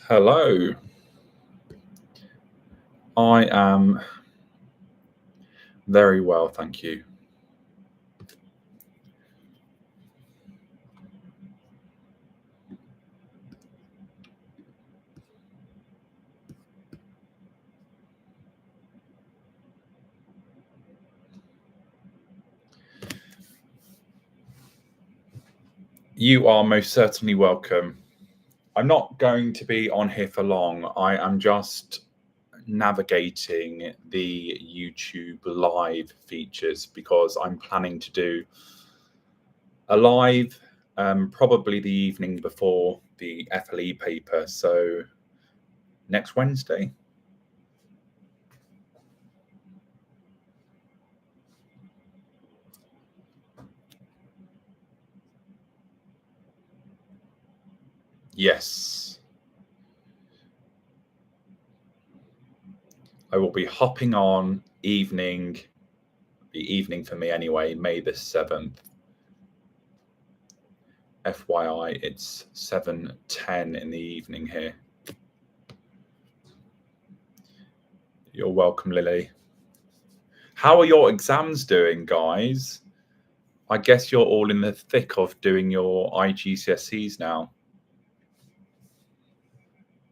Hello. I am very well, thank you. You are most certainly welcome. I'm not going to be on here for long. I am just navigating the YouTube live features because I'm planning to do a live probably the evening before the FLE paper. So next Wednesday. Yes. I will be hopping on the evening for me anyway, May the 7th. FYI, it's 7:10 in the evening here. You're welcome, Lily. How are your exams doing, guys? I guess you're all in the thick of doing your IGCSEs now.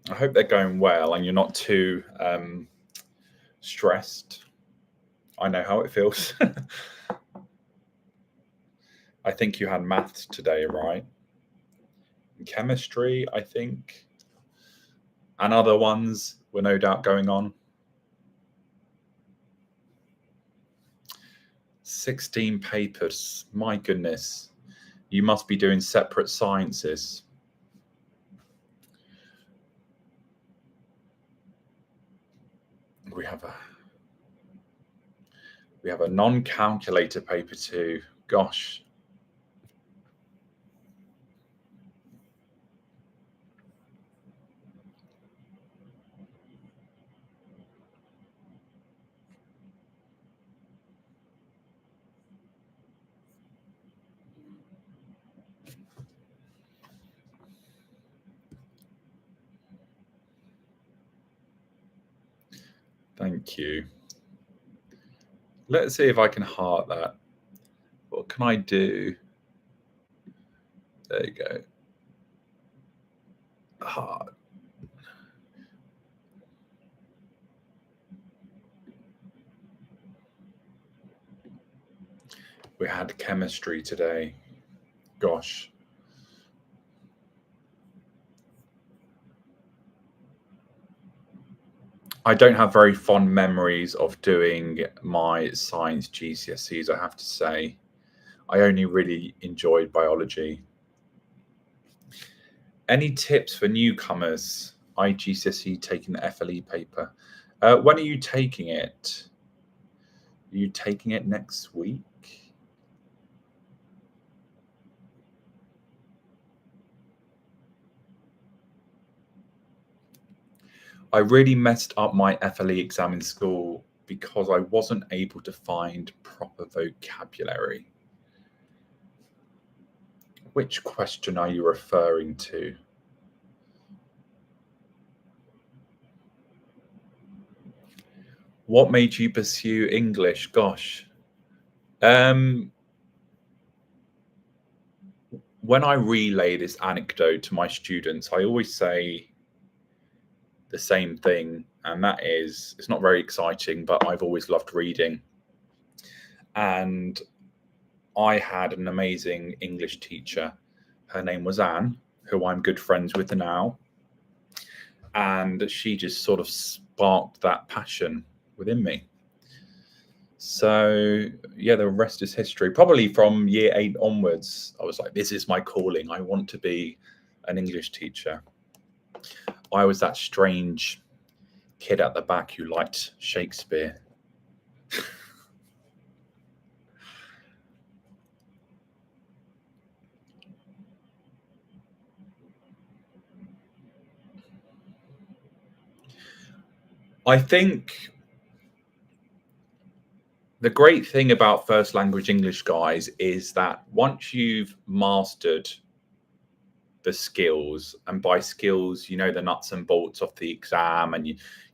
I hope they're going well and you're not too stressed. I know how it feels. I think you had maths today, right? Chemistry, I think. And other ones were no doubt going on. 16 papers. My goodness. You must be doing separate sciences. We have a non-calculator paper too. Gosh. Thank you. Let's see if I can heart that. What can I do? There you go. Heart. We had chemistry today. Gosh. I don't have very fond memories of doing my science GCSEs, I have to say. I only really enjoyed biology. Any tips for newcomers? IGCSE taking the FLE paper. When are you taking it? Are you taking it next week? I really messed up my FLE exam in school because I wasn't able to find proper vocabulary. Which question are you referring to? What made you pursue English? Gosh. When I relay this anecdote to my students, I always say the same thing, and that is, it's not very exciting, but I've always loved reading. And I had an amazing English teacher. Her name was Anne, who I'm good friends with now. And she just sort of sparked that passion within me. So, yeah, the rest is history. Probably from year 8 onwards, I was like, this is my calling. I want to be an English teacher. I was that strange kid at the back who liked Shakespeare. I think the great thing about first language English, guys, is that once you've mastered the skills, and by skills, you know, the nuts and bolts of the exam, and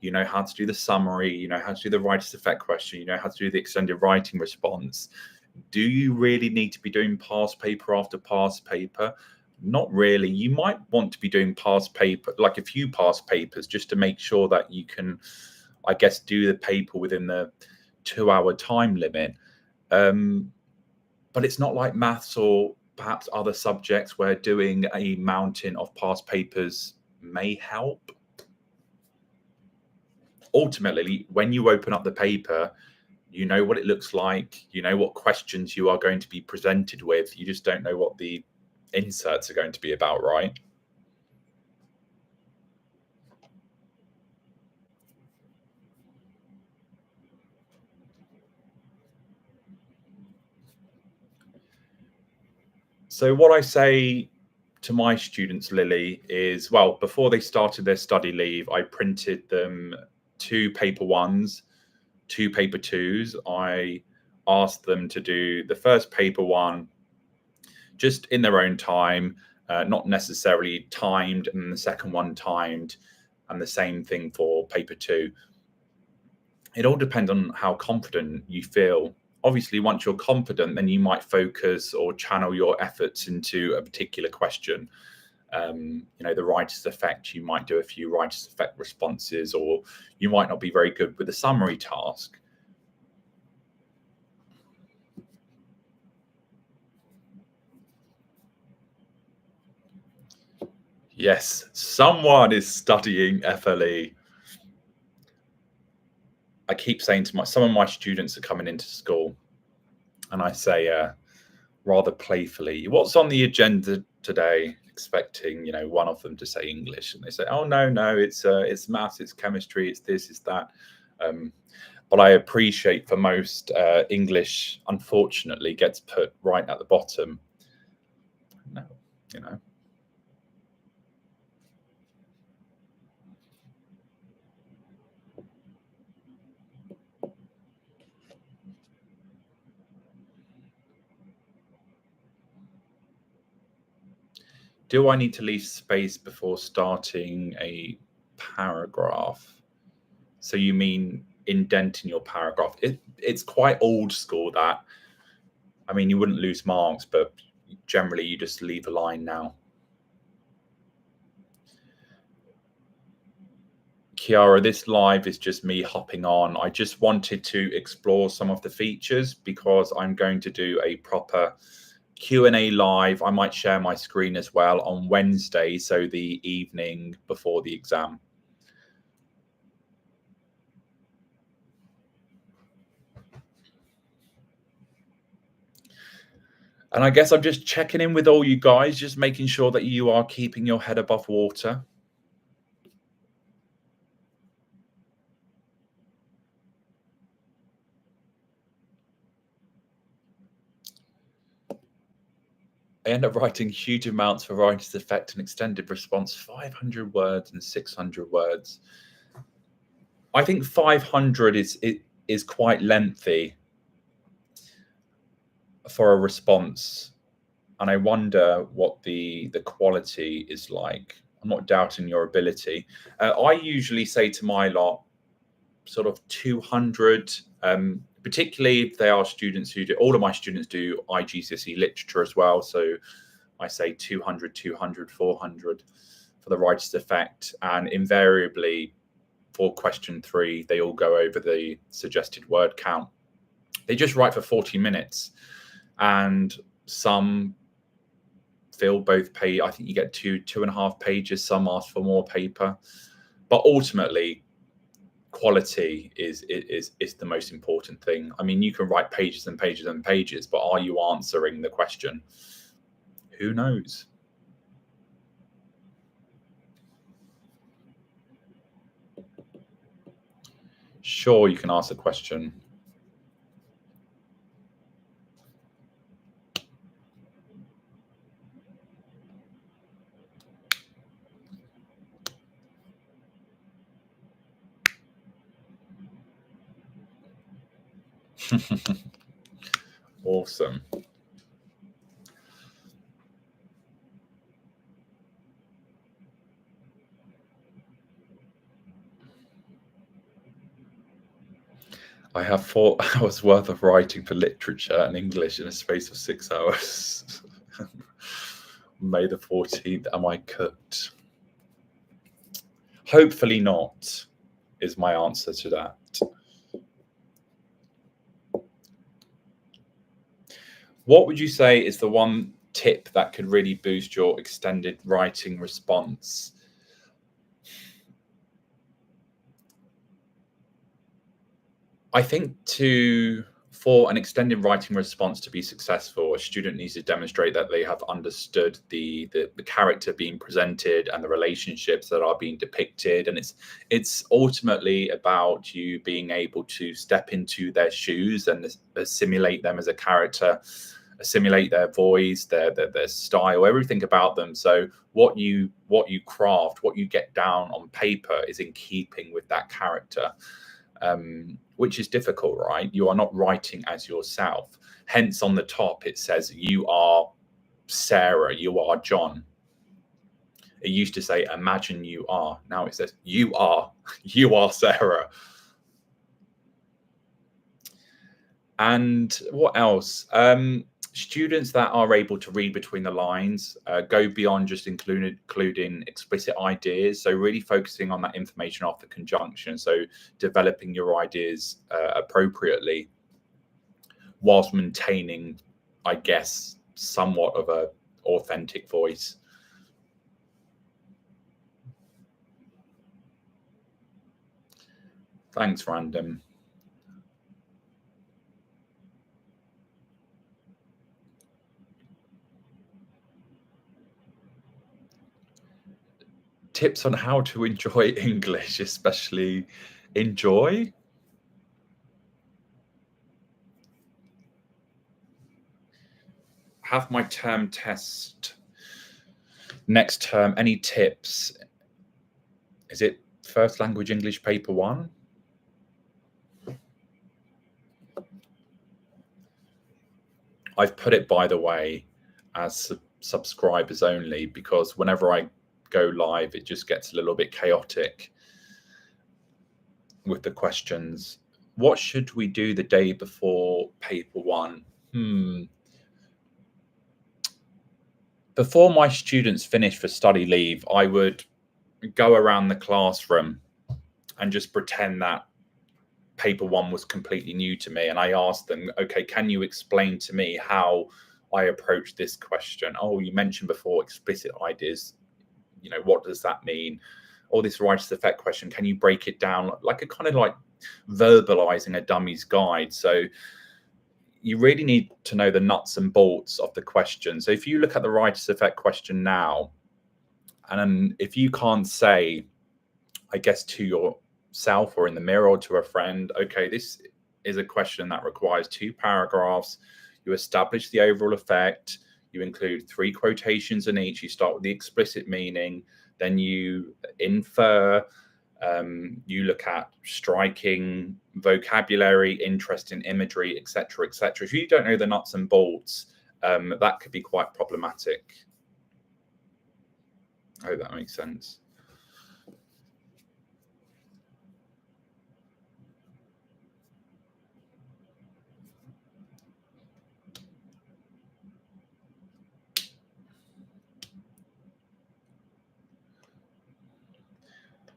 you know how to do the summary, you know how to do the writer's effect question, you know how to do the extended writing response. Do you really need to be doing past paper after past paper? Not really. You might want to be doing past paper, like a few past papers, just to make sure that you can, I guess, do the paper within the 2-hour time limit. But it's not like maths or perhaps other subjects where doing a mountain of past papers may help. Ultimately, when you open up the paper, you know what it looks like, you know what questions you are going to be presented with. You just don't know what the inserts are going to be about, right? So what I say to my students, Lily, is, well, before they started their study leave, I printed them 2 paper 1s, 2 paper 2s. I asked them to do the first paper 1 just in their own time, not necessarily timed, and the second one timed, and the same thing for paper 2. It all depends on how confident you feel. Obviously, once you're confident, then you might focus or channel your efforts into a particular question. You know, the writer's effect, you might do a few writer's effect responses, or you might not be very good with the summary task. Yes, someone is studying FLE. I keep saying to some of my students are coming into school, and I say rather playfully, "What's on the agenda today?" Expecting, you know, one of them to say English, and they say, "Oh no, it's maths, it's chemistry, it's this, it's that." But I appreciate for most, English, unfortunately, gets put right at the bottom. No, you know. Do I need to leave space before starting a paragraph? So you mean indenting your paragraph? It's quite old school, that. I mean, you wouldn't lose marks, but generally you just leave a line now. Kiara, this live is just me hopping on. I just wanted to explore some of the features because I'm going to do a proper Q&A live. I might share my screen as well on Wednesday, so the evening before the exam. And I guess I'm just checking in with all you guys, just making sure that you are keeping your head above water. I end up writing huge amounts for writer's effect and extended response, 500 words and 600 words. I think 500 is quite lengthy for a response, and I wonder what the quality is like. I'm not doubting your ability. I usually say to my lot, sort of 200, particularly if they are students who do, all of my students do IGCSE literature as well. So I say 200, 200, 400 for the writer's effect. And invariably for question 3, they all go over the suggested word count. They just write for 40 minutes. And some fill both page. I think you get 2.5 pages. Some ask for more paper. But ultimately, quality is the most important thing. I mean, you can write pages and pages and pages, but are you answering the question? Who knows? Sure, you can ask a question. Awesome. I have 4 hours worth of writing for literature and English in a space of 6 hours. May the 14th, am I cooked? Hopefully not, is my answer to that. What would you say is the one tip that could really boost your extended writing response? I think for an extended writing response to be successful, a student needs to demonstrate that they have understood the character being presented and the relationships that are being depicted. And it's ultimately about you being able to step into their shoes and assimilate them as a character, assimilate their voice, their style, everything about them. So what you craft, what you get down on paper is in keeping with that character. Which is difficult, right? You are not writing as yourself. Hence, on the top, it says, you are Sarah, you are John. It used to say, imagine you are. Now it says, you are Sarah. And what else? Students that are able to read between the lines go beyond just including explicit ideas. So really focusing on that information after conjunction. So developing your ideas appropriately whilst maintaining, I guess, somewhat of a authentic voice. Thanks, Random. Tips on how to enjoy English, especially enjoy. Have my term test next term. Any tips? Is it first language English paper 1? I've put it, by the way, as subscribers only, because whenever I go live, it just gets a little bit chaotic with the questions. What should we do the day before paper 1? Before my students finish for study leave, I would go around the classroom and just pretend that paper 1 was completely new to me. And I asked them, okay, can you explain to me how I approach this question? Oh, you mentioned before explicit ideas. What does that mean? Or this writer's effect question, can you break it down like a kind of like verbalizing a dummy's guide? So you really need to know the nuts and bolts of the question. So if you look at the writer's effect question now, and if you can't say, I guess, to yourself or in the mirror or to a friend, okay, this is a question that requires 2 paragraphs. You establish the overall effect. You include 3 quotations in each. You start with the explicit meaning, then you infer. You look at striking vocabulary, interesting imagery, etc., etc. If you don't know the nuts and bolts, that could be quite problematic. I hope that makes sense.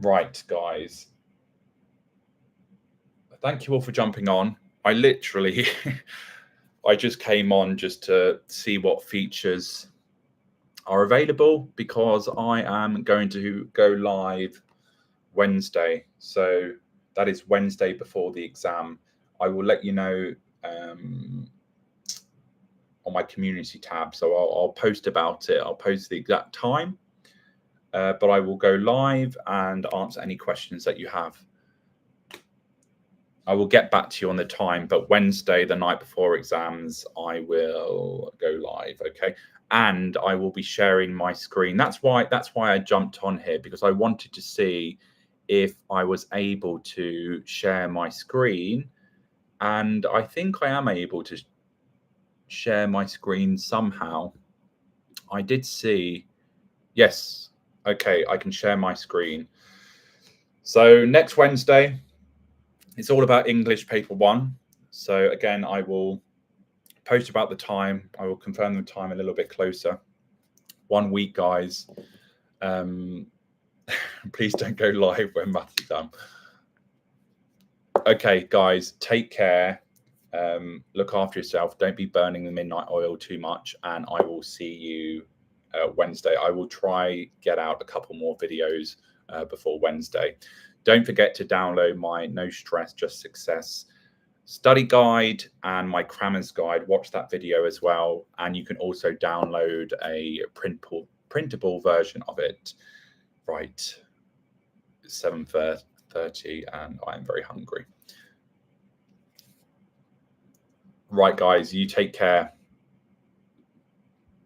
Right, guys. Thank you all for jumping on. I literally, I just came on just to see what features are available because I am going to go live Wednesday. So that is Wednesday before the exam. I will let you know on my community tab. So I'll post about it. I'll post the exact time, but I will go live and answer any questions that you have. I will get back to you on the time, but Wednesday, the night before exams, I will go live. Okay. And I will be sharing my screen. That's why I jumped on here, because I wanted to see if I was able to share my screen. And I think I am able to share my screen somehow. I did see, yes. Okay, I can share my screen. So next Wednesday, It's all about English paper 1. So again, I will post about the time. I will confirm the time a little bit closer. 1 week, guys. Please don't go live when maths is done. Okay, guys, take care. Look after yourself. Don't be burning the midnight oil too much. And I will see you Wednesday. I will try get out a couple more videos before Wednesday. Don't forget to download my No Stress, Just Success study guide and my crammers guide. Watch that video as well. And you can also download a printable version of it. Right, 7:30 and I'm very hungry. Right, guys, you take care.